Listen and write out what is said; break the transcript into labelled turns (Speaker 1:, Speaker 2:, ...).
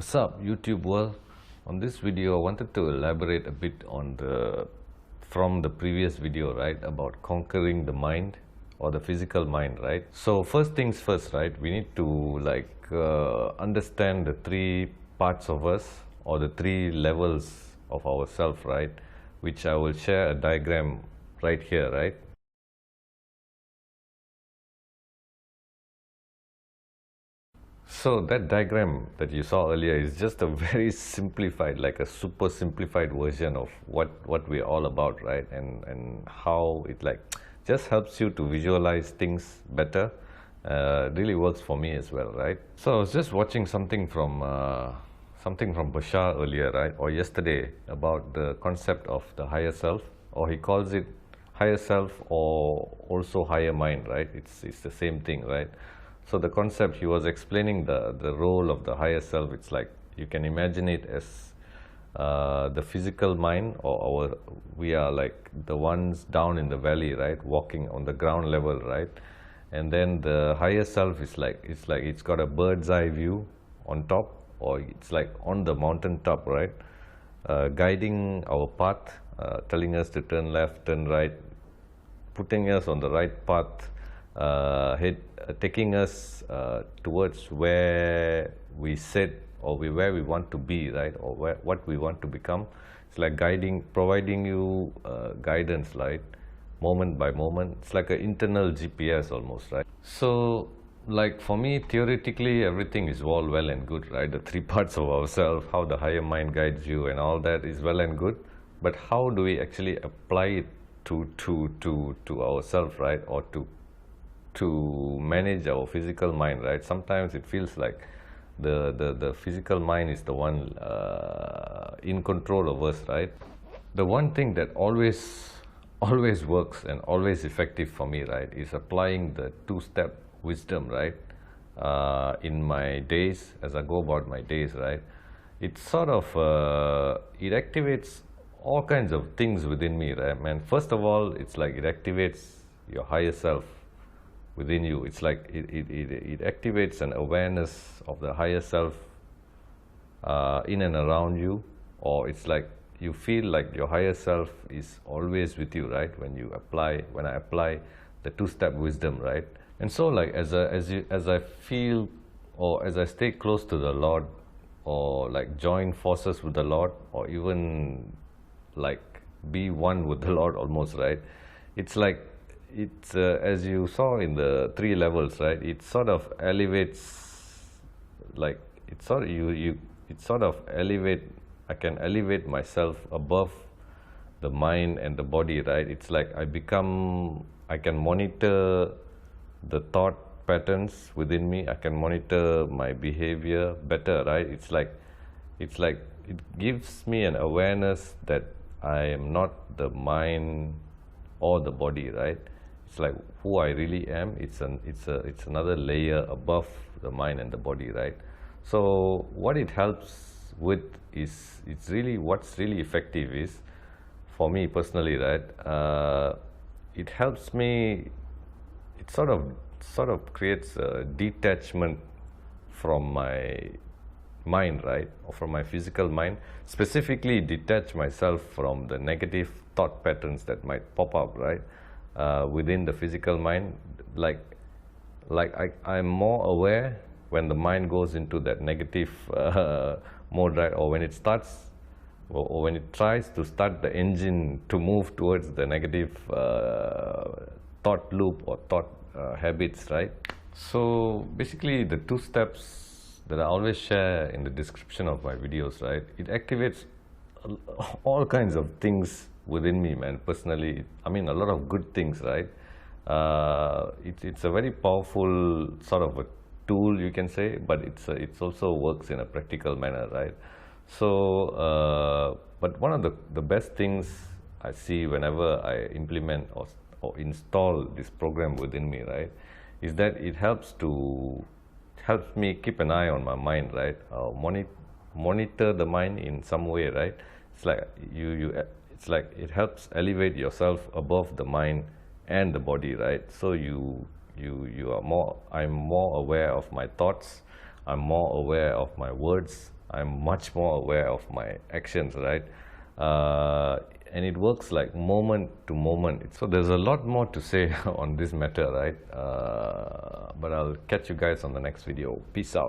Speaker 1: What's up, YouTube world? On this video, I wanted to elaborate a bit on from the previous video, right, about conquering the mind or the physical mind, right? So first things first, right, we need to understand the three parts of us or the three levels of ourself, right, which I will share a diagram right here, right? So that diagram that you saw earlier is just a very simplified, like a super simplified version of what we're all about, right? And how it just helps you to visualize things better. Really works for me as well, right? So I was just watching something from Bashar earlier, right, or yesterday, about the concept of the higher self, or he calls it higher self or also higher mind, right? It's the same thing, right? So the concept, he was explaining the role of the higher self. It's like you can imagine it as the physical mind, or we are like the ones down in the valley, right, walking on the ground level, right? And then the higher self is it's got a bird's eye view on top, or it's like on the mountain top, right, guiding our path, telling us to turn left, turn right, putting us on the right path, taking us towards where we said, or where we want to be, right, or what we want to become. It's like providing you guidance, right, moment by moment. It's like an internal GPS almost, right? So like for me, theoretically, everything is all well and good, right? The three parts of ourselves, how the higher mind guides you and all that is well and good, but how do we actually apply it to ourselves, right, or to manage our physical mind, right? Sometimes it feels like the physical mind is the one in control of us, right? The one thing that always works and always effective for me, right, is applying the two-step wisdom, right, in my days, as I go about my days, right? It sort of it activates all kinds of things within me, right, man? First of all, it's like it activates your higher self within you. It's like it activates an awareness of the higher self in and around you, or it's like you feel like your higher self is always with you, right, when I apply the two-step wisdom, right? And so like as I feel, or as I stay close to the Lord, or like join forces with the Lord, or even like be one with the Lord almost, right? It's like it's as you saw in the three levels, right, it sort of elevates, like it sort of elevate, I can elevate myself above the mind and the body, right? It's like I can monitor the thought patterns within me, I can monitor my behavior better, right? It's like it gives me an awareness that I am not the mind or the body, right? It's like who I really am. It's another layer above the mind and the body, right? So what it helps with is, what's really effective is, for me personally, right, it helps me, it sort of creates a detachment from my mind, right, or from my physical mind. Specifically detach myself from the negative thought patterns that might pop up, right, within the physical mind. I'm more aware when the mind goes into that negative mode, right, or when it starts, or when it tries to start the engine to move towards the negative thought loop or thought habits, right? So basically the two steps that I always share in the description of my videos, right, it activates all kinds of things within me, man. Personally, I mean, a lot of good things, right? It's a very powerful sort of a tool, you can say, but it's also works in a practical manner, right? So but one of the best things I see whenever I implement or install this program within me, right, is that it helps me keep an eye on my mind, right? Monitor the mind in some way, right? It's like it's like it helps elevate yourself above the mind and the body, right? So I'm more aware of my thoughts, I'm more aware of my words, I'm much more aware of my actions, right? And it works like moment to moment. So there's a lot more to say on this matter, right? But I'll catch you guys on the next video. Peace out.